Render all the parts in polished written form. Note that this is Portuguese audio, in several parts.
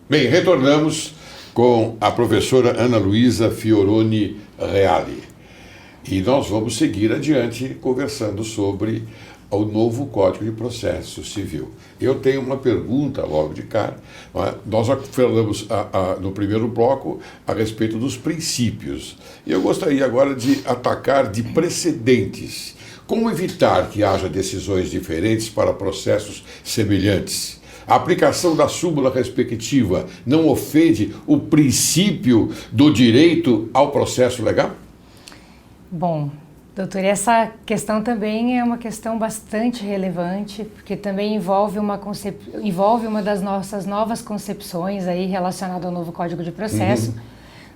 Bem, retornamos com a professora Ana Luísa Fioroni Reale. E nós vamos seguir adiante conversando sobre o novo Código de Processo Civil. Eu tenho uma pergunta logo de cara. Nós falamos no primeiro bloco a respeito dos princípios. E eu gostaria agora de atacar de precedentes. Como evitar que haja decisões diferentes para processos semelhantes? A aplicação da súmula respectiva não ofende o princípio do direito ao processo legal? Bom, doutor, essa questão também é uma questão bastante relevante, porque também envolve uma das nossas novas concepções aí relacionada ao novo Código de Processo,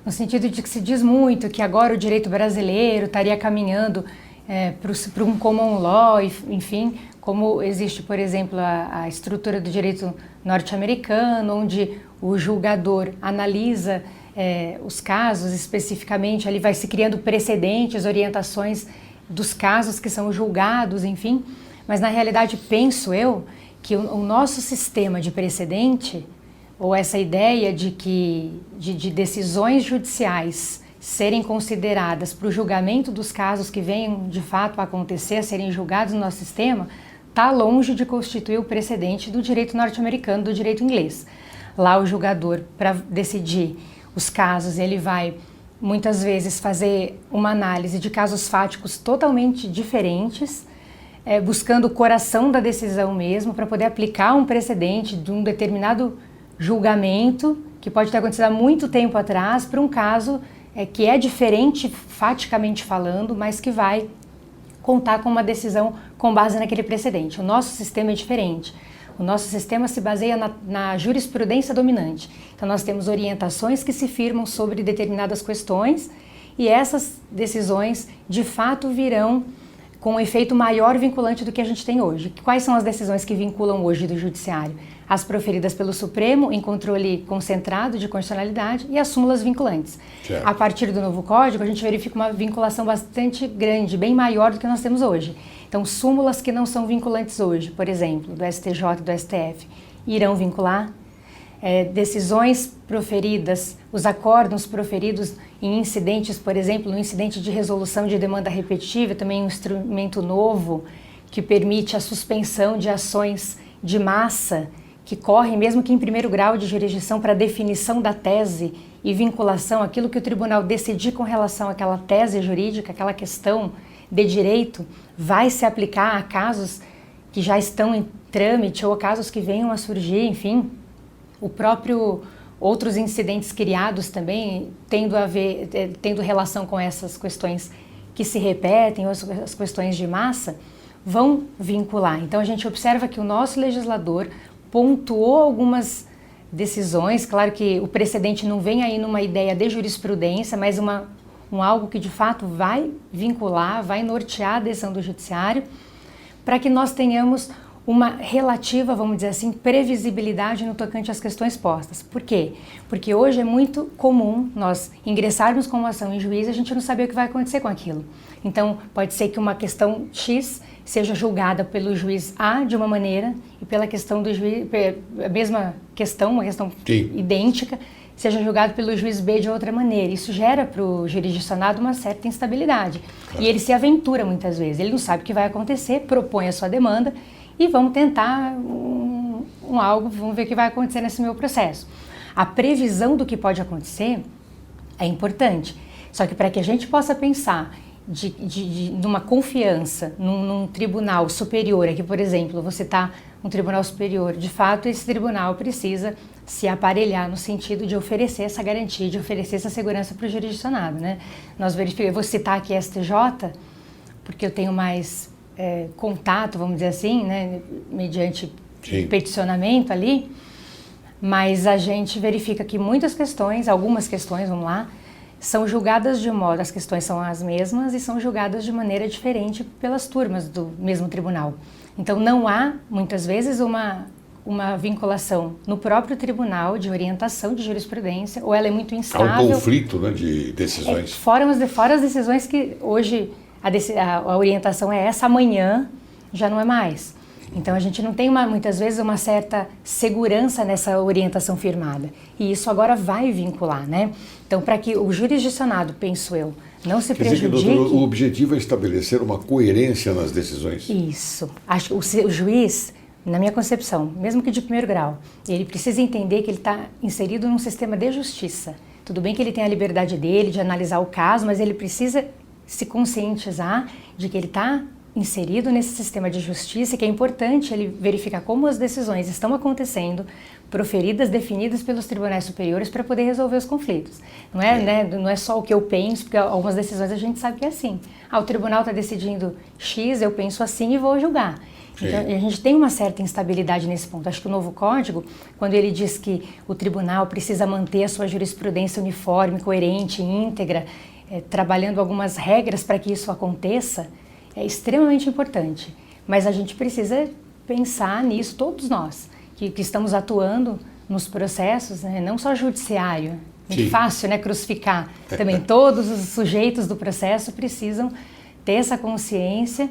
no sentido de que se diz muito que agora o direito brasileiro estaria caminhando para um common law, enfim, como existe, por exemplo, a estrutura do direito norte-americano, onde o julgador analisa os casos especificamente, ali vai se criando precedentes, orientações dos casos que são julgados, enfim. Mas na realidade penso eu que o nosso sistema de precedente, ou essa ideia de decisões judiciais serem consideradas para o julgamento dos casos que venham de fato a acontecer, a serem julgados no nosso sistema, está longe de constituir o precedente do direito norte-americano, do direito inglês. Lá o julgador, para decidir os casos, ele vai muitas vezes fazer uma análise de casos fáticos totalmente diferentes, buscando o coração da decisão mesmo, para poder aplicar um precedente de um determinado julgamento, que pode ter acontecido há muito tempo atrás, para um caso que é diferente faticamente falando, mas que vai contar com uma decisão com base naquele precedente. O nosso sistema é diferente. O nosso sistema se baseia na jurisprudência dominante. Então nós temos orientações que se firmam sobre determinadas questões e essas decisões de fato virão com um efeito maior vinculante do que a gente tem hoje. Quais são as decisões que vinculam hoje do Judiciário? As proferidas pelo Supremo em controle concentrado de constitucionalidade e as súmulas vinculantes. Certo. A partir do novo Código, a gente verifica uma vinculação bastante grande, bem maior do que nós temos hoje. Então, súmulas que não são vinculantes hoje, por exemplo, do STJ e do STF, irão vincular. Decisões proferidas, os acórdãos proferidos em incidentes, por exemplo, no incidente de resolução de demanda repetitiva, também um instrumento novo que permite a suspensão de ações de massa que correm, mesmo que em primeiro grau de jurisdição, para definição da tese e vinculação, aquilo que o tribunal decidir com relação àquela tese jurídica, aquela questão de direito, vai se aplicar a casos que já estão em trâmite ou casos que venham a surgir, enfim. O próprio outros incidentes criados também tendo relação com essas questões que se repetem, ou as questões de massa, vão vincular. Então a gente observa que o nosso legislador pontuou algumas decisões, claro que o precedente não vem aí numa ideia de jurisprudência, mas algo que de fato vai vincular, vai nortear a decisão do Judiciário, para que nós tenhamos uma relativa, vamos dizer assim, previsibilidade no tocante às questões postas. Por quê? Porque hoje é muito comum nós ingressarmos com uma ação em juízo e a gente não saber o que vai acontecer com aquilo. Então, pode ser que uma questão X seja julgada pelo juiz A de uma maneira e pela questão do juiz, a mesma questão, uma questão Sim. idêntica, seja julgado pelo juiz B de outra maneira. Isso gera para o jurisdicionado uma certa instabilidade. Claro. E ele se aventura muitas vezes, ele não sabe o que vai acontecer, propõe a sua demanda e vamos tentar algo, vamos ver o que vai acontecer nesse meu processo. A previsão do que pode acontecer é importante, só que para que a gente possa pensar numa confiança num tribunal superior, aqui por exemplo, você está um tribunal superior, de fato esse tribunal precisa se aparelhar no sentido de oferecer essa garantia, de oferecer essa segurança para o jurisdicionado, né? Nós verificamos, eu vou citar aqui a STJ, porque eu tenho mais contato, vamos dizer assim, né, mediante Sim. peticionamento ali, mas a gente verifica que muitas questões, algumas questões, vamos lá, são julgadas de modo, as questões são as mesmas e são julgadas de maneira diferente pelas turmas do mesmo tribunal. Então não há, muitas vezes, uma vinculação no próprio tribunal de orientação de jurisprudência, ou ela é muito instável. Há um conflito, né, de decisões. Fora as decisões que hoje a orientação é essa, amanhã já não é mais. Então a gente não tem muitas vezes uma certa segurança nessa orientação firmada. E isso agora vai vincular, né? Então, para que o jurisdicionado, penso eu, não se prejudique... Quer dizer que, doutor, o objetivo é estabelecer uma coerência nas decisões. Isso. Acho que o juiz, na minha concepção, mesmo que de primeiro grau, ele precisa entender que ele está inserido num sistema de justiça. Tudo bem que ele tem a liberdade dele de analisar o caso, mas ele precisa se conscientizar de que ele está inserido nesse sistema de justiça, que é importante ele verificar como as decisões estão acontecendo, proferidas, definidas pelos tribunais superiores para poder resolver os conflitos. Não é, né, não é só o que eu penso, porque algumas decisões a gente sabe que é assim. O tribunal está decidindo X, eu penso assim e vou julgar. Então, a gente tem uma certa instabilidade nesse ponto. Acho que o novo código, quando ele diz que o tribunal precisa manter a sua jurisprudência uniforme, coerente, íntegra, trabalhando algumas regras para que isso aconteça, é extremamente importante. Mas a gente precisa pensar nisso, todos nós, que estamos atuando nos processos, né? Não só judiciário. É fácil, né, crucificar. Também todos os sujeitos do processo precisam ter essa consciência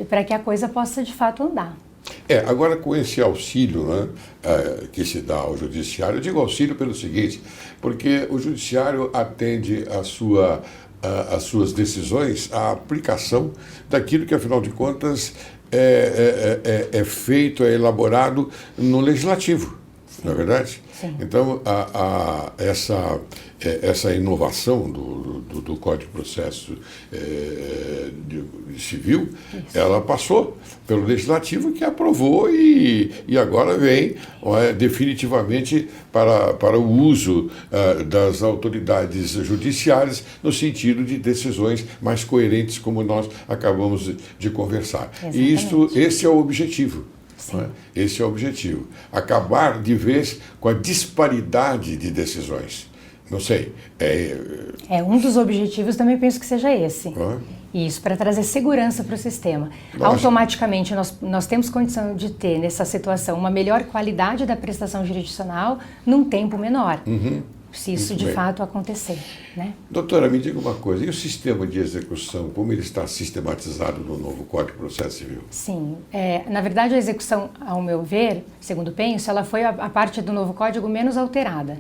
para que a coisa possa, de fato, andar. Agora com esse auxílio, né, que se dá ao judiciário, eu digo auxílio pelo seguinte, porque o judiciário atende as suas decisões à aplicação daquilo que, afinal de contas, é feito, é elaborado no legislativo, não é verdade? Sim. Então, essa inovação do Código de Processo Civil, isso, ela passou pelo Legislativo, que aprovou e agora vem definitivamente para o uso das autoridades judiciárias no sentido de decisões mais coerentes, como nós acabamos de conversar. Exatamente. E esse é o objetivo. Sim. Esse é o objetivo. Acabar de vez com a disparidade de decisões. Não sei. Um dos objetivos também penso que seja esse. Isso, para trazer segurança para o sistema. Lógico. Automaticamente nós temos condição de ter, nessa situação, uma melhor qualidade da prestação jurisdicional num tempo menor. Se isso de fato acontecer, né? Doutora, me diga uma coisa, e o sistema de execução, como ele está sistematizado no novo Código de Processo Civil? Sim, na verdade a execução, ao meu ver, segundo penso, ela foi a parte do novo Código menos alterada.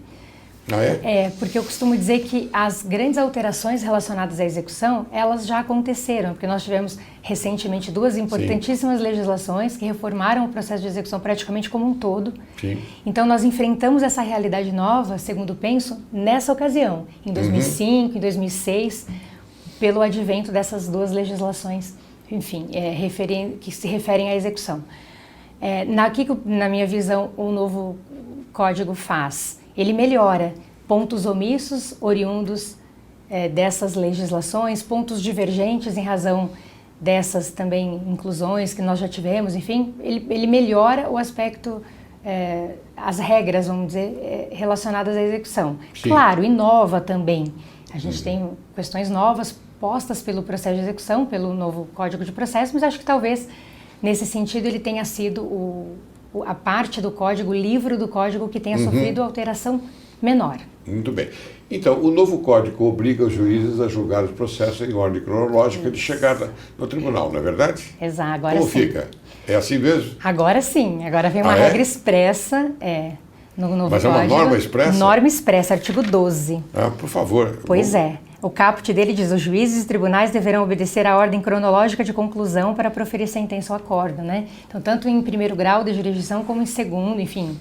Porque eu costumo dizer que as grandes alterações relacionadas à execução, elas já aconteceram, porque nós tivemos recentemente duas importantíssimas legislações que reformaram o processo de execução praticamente como um todo. Sim. Então nós enfrentamos essa realidade nova, segundo penso, nessa ocasião, em 2005, em 2006, pelo advento dessas duas legislações, enfim, que se referem à execução. Na minha visão, o novo código faz? Ele melhora pontos omissos oriundos dessas legislações, pontos divergentes em razão dessas também inclusões que nós já tivemos, enfim, ele melhora o aspecto, as regras, vamos dizer, relacionadas à execução. Sim. Claro, inova também. A gente tem questões novas postas pelo processo de execução, pelo novo Código de Processo, mas acho que talvez, nesse sentido, ele tenha sido a parte do código, o livro do código que tenha sofrido alteração menor. Muito bem. Então, o novo código obriga os juízes a julgar os processos em ordem cronológica de chegada no tribunal, não é verdade? Exato, agora Como sim. fica? É assim mesmo? Agora sim, agora vem uma regra expressa, no novo Mas código. é uma norma expressa? Norma expressa, artigo 12. Por favor. Pois é. O caput dele diz: os juízes e tribunais deverão obedecer à ordem cronológica de conclusão para proferir sentença ou acordo, né? Então, tanto em primeiro grau de jurisdição como em segundo, enfim.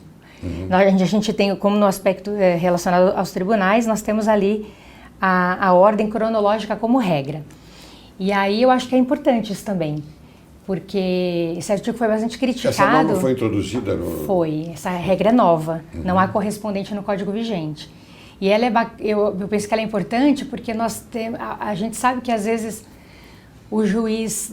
A gente tem, como no aspecto relacionado aos tribunais, nós temos ali a ordem cronológica como regra. E aí eu acho que é importante isso também, porque esse artigo foi bastante criticado. Essa norma foi introduzida no... Foi, essa regra é nova, não há correspondente no Código vigente. E ela eu penso que ela é importante porque a gente sabe que às vezes o juiz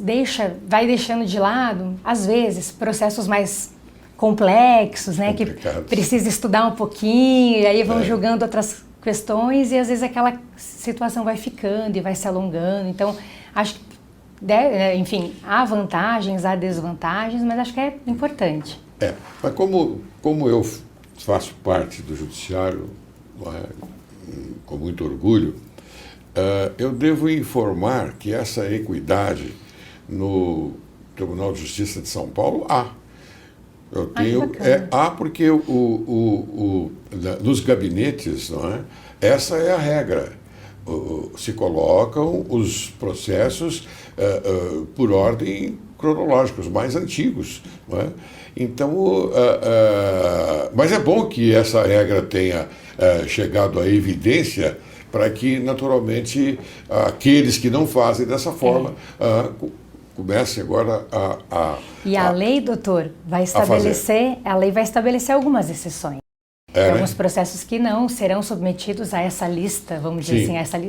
vai deixando de lado, às vezes, processos mais complexos, né, que precisa estudar um pouquinho, e aí vão julgando outras questões, e às vezes aquela situação vai ficando e vai se alongando. Então, acho que, enfim, há vantagens, há desvantagens, mas acho que é importante. Mas como eu faço parte do judiciário, com muito orgulho, eu devo informar que essa equidade no Tribunal de Justiça de São Paulo, há. Eu tenho, bacana. há porque nos gabinetes, não é? Essa é a regra. Se colocam os processos por ordem cronológica, os mais antigos, não é? Então, mas é bom que essa regra tenha chegado à evidência para que, naturalmente, aqueles que não fazem dessa forma comecem agora E a lei, doutor, vai estabelecer, a lei vai estabelecer algumas exceções. Tem alguns processos que não serão submetidos a essa lista, vamos dizer assim, a essa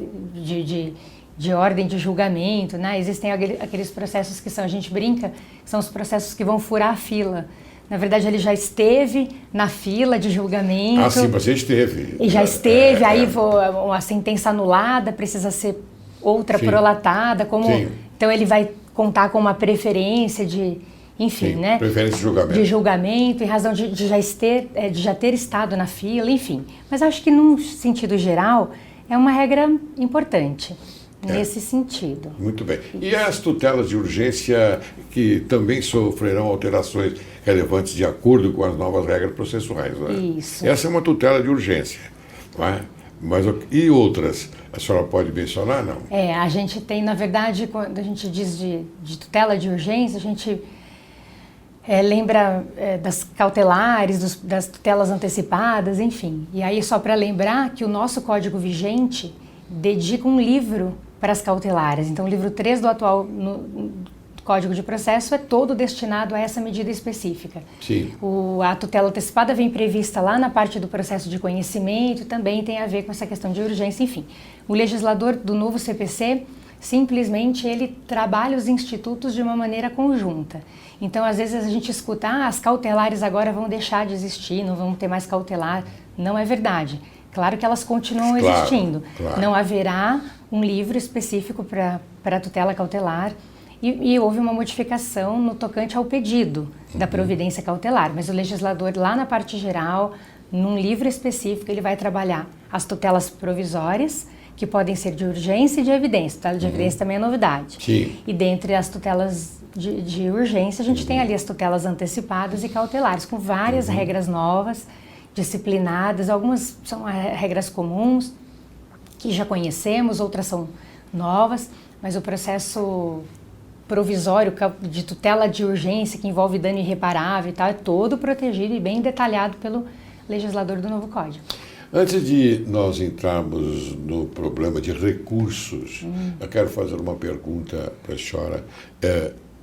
de ordem de julgamento, né? Existem aqueles processos que são, a gente brinca, são os processos que vão furar a fila. Na verdade, ele já esteve na fila de julgamento. Ah, sim, você esteve. E já esteve, aí a sentença anulada precisa ser outra prolatada, então ele vai contar com uma preferência de, enfim, né? Preferência de julgamento. De julgamento, em razão de já ter estado na fila, enfim. Mas acho que, num sentido geral, é uma regra importante. Nesse sentido. Muito bem. E as tutelas de urgência que também sofrerão alterações relevantes de acordo com as novas regras processuais, não é? Isso. Essa é uma tutela de urgência, não é? Mas, e outras? A senhora pode mencionar, não? A gente tem, na verdade, quando a gente diz de tutela de urgência, a gente lembra das cautelares, das tutelas antecipadas, enfim. E aí, só para lembrar que o nosso Código vigente dedica um livro para as cautelares. Então, o livro 3 do atual Código de Processo é todo destinado a essa medida específica. Sim. A tutela antecipada vem prevista lá na parte do processo de conhecimento, também tem a ver com essa questão de urgência, enfim. O legislador do novo CPC, simplesmente, ele trabalha os institutos de uma maneira conjunta. Então, às vezes, a gente escuta, as cautelares agora vão deixar de existir, não vão ter mais cautelar. Não é verdade. Claro que elas continuam existindo. Claro. Não haverá um livro específico para a tutela cautelar e houve uma modificação no tocante ao pedido da providência cautelar. Mas o legislador, lá na parte geral, num livro específico, ele vai trabalhar as tutelas provisórias, que podem ser de urgência e de evidência. Tutela de evidência também é novidade. Sim. E dentre as tutelas de urgência, a gente tem ali as tutelas antecipadas e cautelares, com várias regras novas, disciplinadas. Algumas são regras comuns, que já conhecemos, outras são novas, mas o processo provisório de tutela de urgência, que envolve dano irreparável e tal, é todo protegido e bem detalhado pelo legislador do novo Código. Antes de nós entrarmos no problema de recursos, eu quero fazer uma pergunta para a senhora,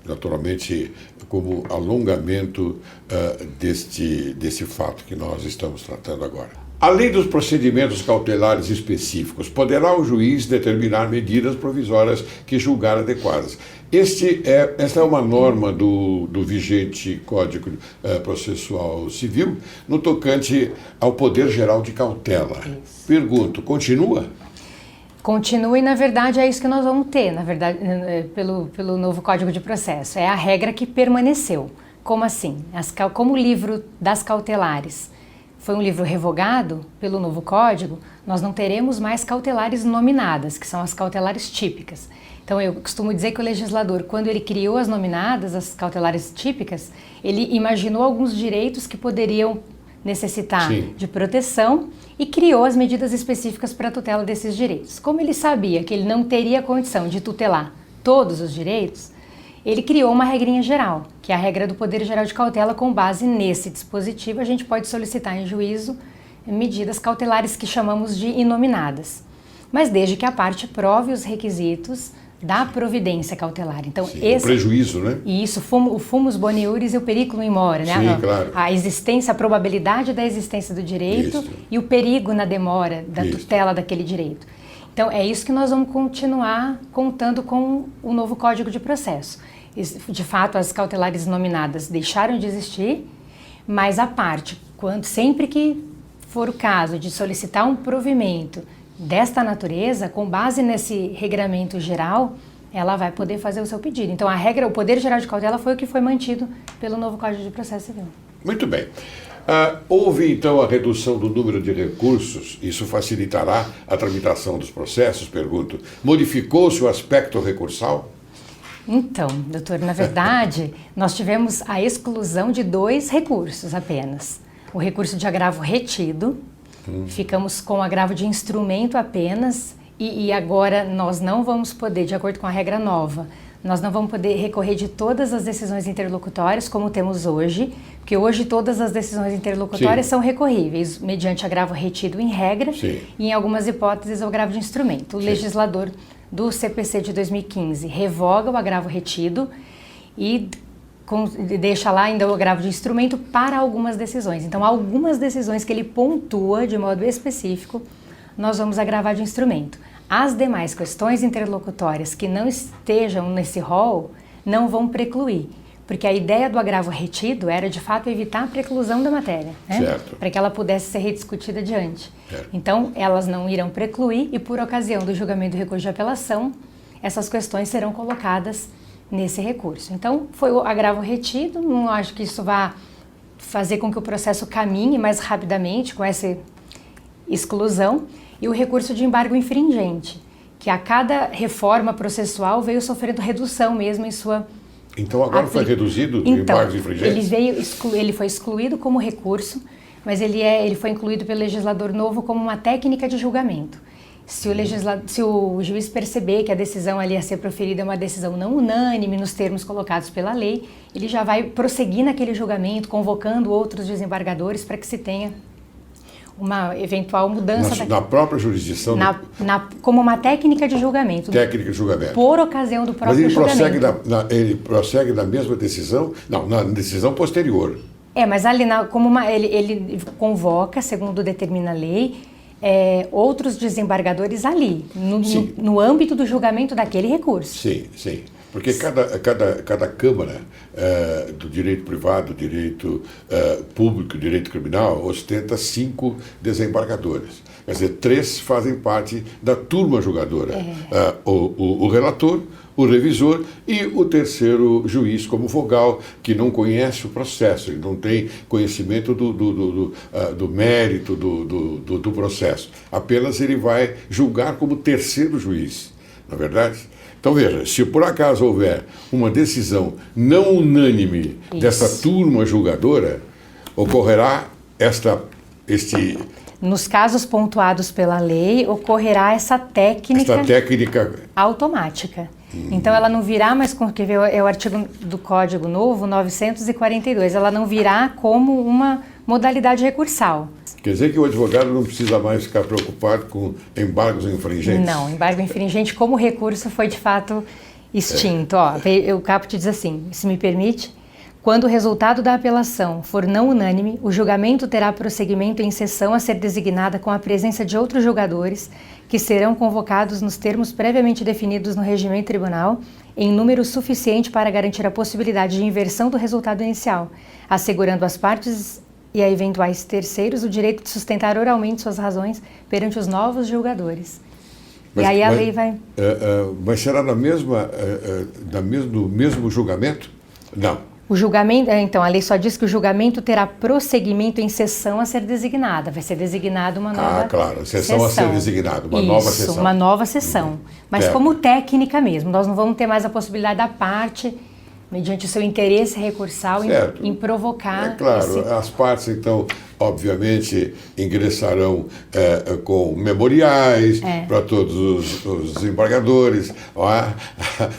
naturalmente como alongamento desse fato que nós estamos tratando agora. Além dos procedimentos cautelares específicos, poderá o juiz determinar medidas provisórias que julgar adequadas. Esta é uma norma do vigente Código Processual Civil no tocante ao Poder Geral de Cautela. Isso. Pergunto, continua? Continua e, na verdade, é isso que nós vamos ter, na verdade, pelo novo Código de Processo. É a regra que permaneceu. Como assim? Como o livro das cautelares foi um livro revogado pelo novo Código, nós não teremos mais cautelares nominadas, que são as cautelares típicas. Então, eu costumo dizer que o legislador, quando ele criou as nominadas, as cautelares típicas, ele imaginou alguns direitos que poderiam necessitar de proteção e criou as medidas específicas para a tutela desses direitos. Como ele sabia que ele não teria condição de tutelar todos os direitos, ele criou uma regrinha geral, que é a regra do Poder Geral de Cautela. Com base nesse dispositivo, a gente pode solicitar em juízo medidas cautelares que chamamos de inominadas, mas desde que a parte prove os requisitos da providência cautelar. Então, o prejuízo, né? E isso, o fumus boni iuris e o periculum in more, né? Sim, claro. A existência, a probabilidade da existência do direito e o perigo na demora da tutela daquele direito. Então, é isso que nós vamos continuar contando com o novo Código de Processo. De fato, as cautelares nominadas deixaram de existir, mas a parte, sempre que for o caso de solicitar um provimento desta natureza, com base nesse regramento geral, ela vai poder fazer o seu pedido. Então, o Poder Geral de Cautela foi o que foi mantido pelo novo Código de Processo Civil. Muito bem. Houve, então, a redução do número de recursos, isso facilitará a tramitação dos processos, pergunto. Modificou-se o aspecto recursal? Então, doutor, na verdade, nós tivemos a exclusão de 2 recursos apenas. O recurso de agravo retido, ficamos com o agravo de instrumento apenas, e agora nós não vamos poder, de acordo com a regra nova, nós não vamos poder recorrer de todas as decisões interlocutórias como temos hoje, porque hoje todas as decisões interlocutórias são recorríveis mediante agravo retido em regra e em algumas hipóteses o agravo de instrumento. O legislador do CPC de 2015 revoga o agravo retido e deixa lá ainda o agravo de instrumento para algumas decisões. Então, algumas decisões que ele pontua de modo específico, nós vamos agravar de instrumento. As demais questões interlocutórias que não estejam nesse rol não vão precluir, porque a ideia do agravo retido era, de fato, evitar a preclusão da matéria, né? Para que ela pudesse ser rediscutida adiante. Então, elas não irão precluir e, por ocasião do julgamento do recurso de apelação, essas questões serão colocadas nesse recurso. Então, foi o agravo retido, não acho que isso vá fazer com que o processo caminhe mais rapidamente com essa exclusão, e o recurso de embargo infringente, que a cada reforma processual veio sofrendo redução mesmo em sua... Então agora foi reduzido o embargos infringentes? Ele foi excluído como recurso, mas ele foi incluído pelo legislador novo como uma técnica de julgamento. Se o juiz perceber que a decisão ali a ser proferida é uma decisão não unânime nos termos colocados pela lei, ele já vai prosseguir naquele julgamento, convocando outros desembargadores para que se tenha uma eventual mudança... Na própria jurisdição? Como uma técnica de julgamento. Técnica de julgamento. Por ocasião do próprio julgamento. Mas ele prossegue na mesma decisão? Não, na decisão posterior. Mas ali, ele convoca, segundo determina a lei, outros desembargadores ali, no âmbito do julgamento daquele recurso. Sim. Porque cada Câmara do direito privado, direito público, direito criminal, ostenta 5 desembargadores. Quer dizer, 3 fazem parte da turma julgadora. O relator, o revisor e o terceiro juiz como vogal, que não conhece o processo, ele não tem conhecimento do mérito do processo. Apenas ele vai julgar como terceiro juiz, não é verdade? Então veja, se por acaso houver uma decisão não unânime dessa turma julgadora, ocorrerá Nos casos pontuados pela lei, ocorrerá essa técnica automática. Então ela não virá mais, porque é o artigo do Código Novo, 942, ela não virá como uma modalidade recursal. Quer dizer que o advogado não precisa mais ficar preocupado com embargos infringentes? Não, embargo infringente como recurso foi de fato extinto. O caput diz assim, se me permite, quando o resultado da apelação for não unânime, o julgamento terá prosseguimento em sessão a ser designada com a presença de outros julgadores que serão convocados nos termos previamente definidos no regimento tribunal em número suficiente para garantir a possibilidade de inversão do resultado inicial, assegurando às partes e a eventuais terceiros o direito de sustentar oralmente suas razões perante os novos julgadores. E aí a lei vai... Mas será no mesmo julgamento? Não. O julgamento, então, a lei só diz que o julgamento terá prosseguimento em sessão a ser designada. Vai ser designada uma nova sessão a ser designada, nova sessão. Uma nova sessão. Mas como técnica mesmo, nós não vamos ter mais a possibilidade da parte, mediante o seu interesse recursal, em provocar... As partes, então, obviamente, ingressarão com memoriais para todos os desembargadores,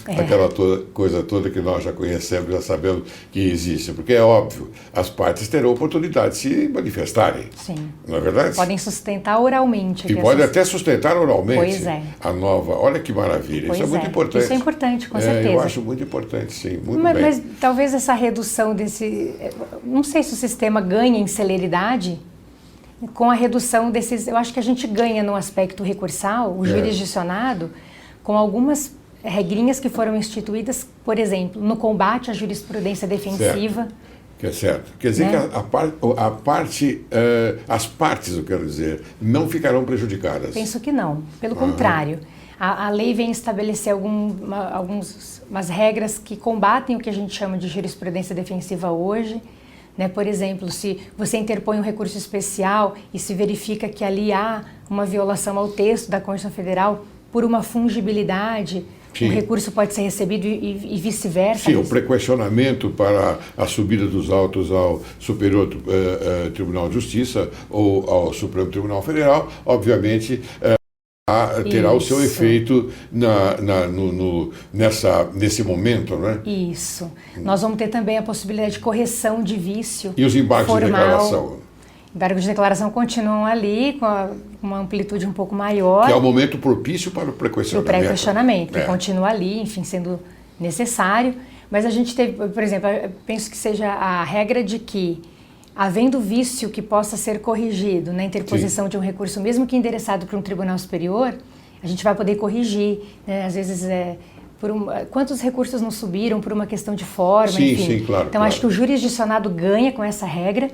aquela coisa toda que nós já conhecemos, já sabemos que existe, porque é óbvio, as partes terão oportunidade de se manifestarem. Sim. Não é verdade? Podem sustentar oralmente. E podem até sustentar oralmente a nova. Olha que maravilha, isso é muito importante. Isso é importante, com certeza. Eu acho muito importante, sim, muito bem. Mas talvez essa redução desse... Não sei se o sistema ganha em celeridade com a redução desses... Eu acho que a gente ganha no aspecto recursal, o jurisdicionado, com algumas regrinhas que foram instituídas, por exemplo, no combate à jurisprudência defensiva. Certo. Quer dizer que as partes, eu quero dizer, não ficarão prejudicadas. Penso que não. Pelo contrário. A lei vem estabelecer algumas regras que combatem o que a gente chama de jurisprudência defensiva hoje. Por exemplo, se você interpõe um recurso especial e se verifica que ali há uma violação ao texto da Constituição Federal por uma fungibilidade Sim. Um recurso pode ser recebido e vice-versa. Sim, o pré-questionamento para a subida dos autos ao Superior Tribunal de Justiça ou ao Supremo Tribunal Federal, obviamente, terá o seu efeito nesse momento, né? Isso. Nós vamos ter também a possibilidade de correção de vício. E os embargos formal. de declaração? Embargos de declaração continuam ali, com uma amplitude um pouco maior. Que é o momento propício para o pré-questionamento. Para o pré-questionamento, que continua ali, enfim, sendo necessário. Mas a gente teve, por exemplo, eu penso que seja a regra de que, havendo vício que possa ser corrigido na interposição de um recurso, mesmo que endereçado para um tribunal superior, a gente vai poder corrigir, né? Às vezes, quantos recursos não subiram por uma questão de forma, enfim. Sim, claro. Então, acho que o jurisdicionado ganha com essa regra.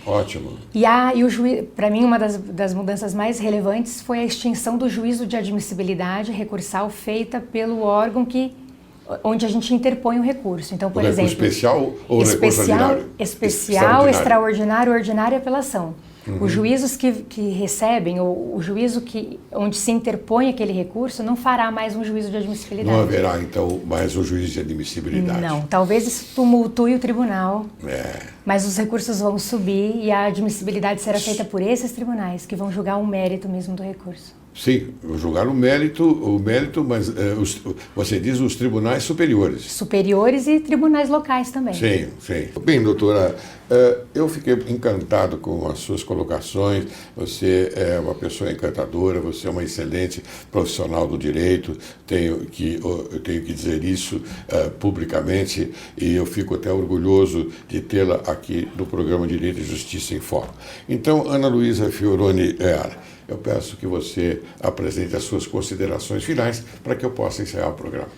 Ótimo. E o juiz, para mim, uma das mudanças mais relevantes foi a extinção do juízo de admissibilidade recursal feita pelo órgão onde a gente interpõe o recurso. Então, por exemplo... especial ou recurso ordinário? Especial, extraordinário, ordinário e apelação. Os juízos que recebem, ou o juízo onde se interpõe aquele recurso, não fará mais um juízo de admissibilidade. Não haverá, então, mais um juízo de admissibilidade. Não, talvez isso tumultue o tribunal, mas os recursos vão subir e a admissibilidade será feita por esses tribunais, que vão julgar o mérito mesmo do recurso. Sim, julgar o mérito, mas você diz os tribunais superiores. Superiores e tribunais locais também. Sim, sim. Bem, doutora, eu fiquei encantado com as suas colocações. Você é uma pessoa encantadora, você é uma excelente profissional do direito. Eu tenho que dizer isso publicamente e eu fico até orgulhoso de tê-la aqui no programa Direito e Justiça em Foco. Então, Ana Luísa Fioroni, eu peço que você apresente as suas considerações finais para que eu possa encerrar o programa.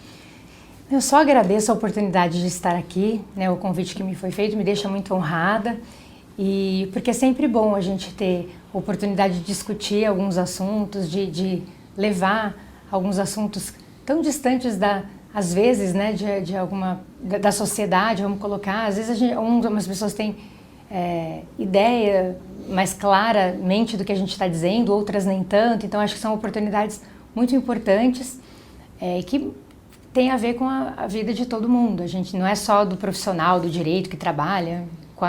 Eu só agradeço a oportunidade de estar aqui, né, o convite que me foi feito me deixa muito honrada, porque é sempre bom a gente ter oportunidade de discutir alguns assuntos, de levar alguns assuntos tão distantes às vezes, né, da sociedade, vamos colocar. Às vezes algumas pessoas têm ideia mais claramente do que a gente está dizendo, outras nem tanto. Então, acho que são oportunidades muito importantes que tem a ver com a vida de todo mundo. A gente não é só do profissional do direito que trabalha com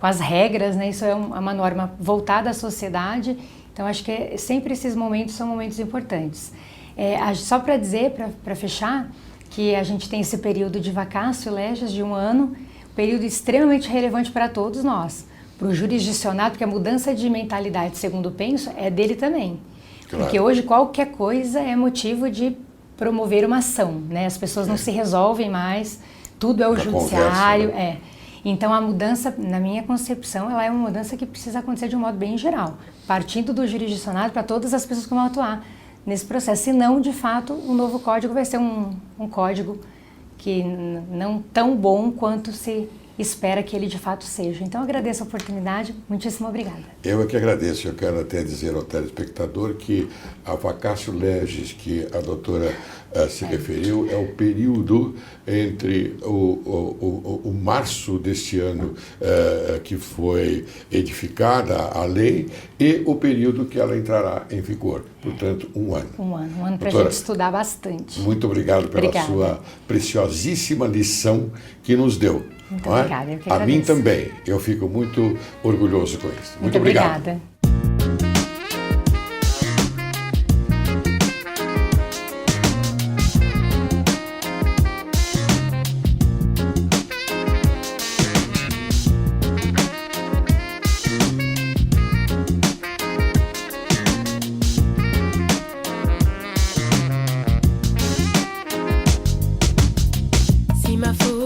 as regras, né? Isso é uma norma voltada à sociedade. Então, acho que sempre esses momentos são momentos importantes. Só para dizer, para fechar, que a gente tem esse período de vacatio legis de 1 ano, período extremamente relevante para todos nós. Para o jurisdicionado, porque a mudança de mentalidade, segundo penso, é dele também. Claro. Porque hoje qualquer coisa é motivo de promover uma ação, né? As pessoas não se resolvem mais, tudo é o judiciário. Conversa, né? Então a mudança, na minha concepção, ela é uma mudança que precisa acontecer de um modo bem geral, partindo do jurisdicionado para todas as pessoas que vão atuar nesse processo. Senão, de fato, o novo código vai ser um código que não tão bom quanto se espera que ele de fato seja. Então, agradeço a oportunidade. Muitíssimo obrigada. Eu é que agradeço. Eu quero até dizer ao telespectador que a vacatio legis que a doutora se referiu é o período entre o março deste ano que foi edificada a lei e o período que ela entrará em vigor. Portanto, 1 ano. Um ano para a gente estudar bastante. Muito obrigado pela sua preciosíssima lição que nos deu. Muito obrigada, eu que agradeço. A mim também. Eu fico muito orgulhoso com isso. Muito obrigado. Obrigada. See my food.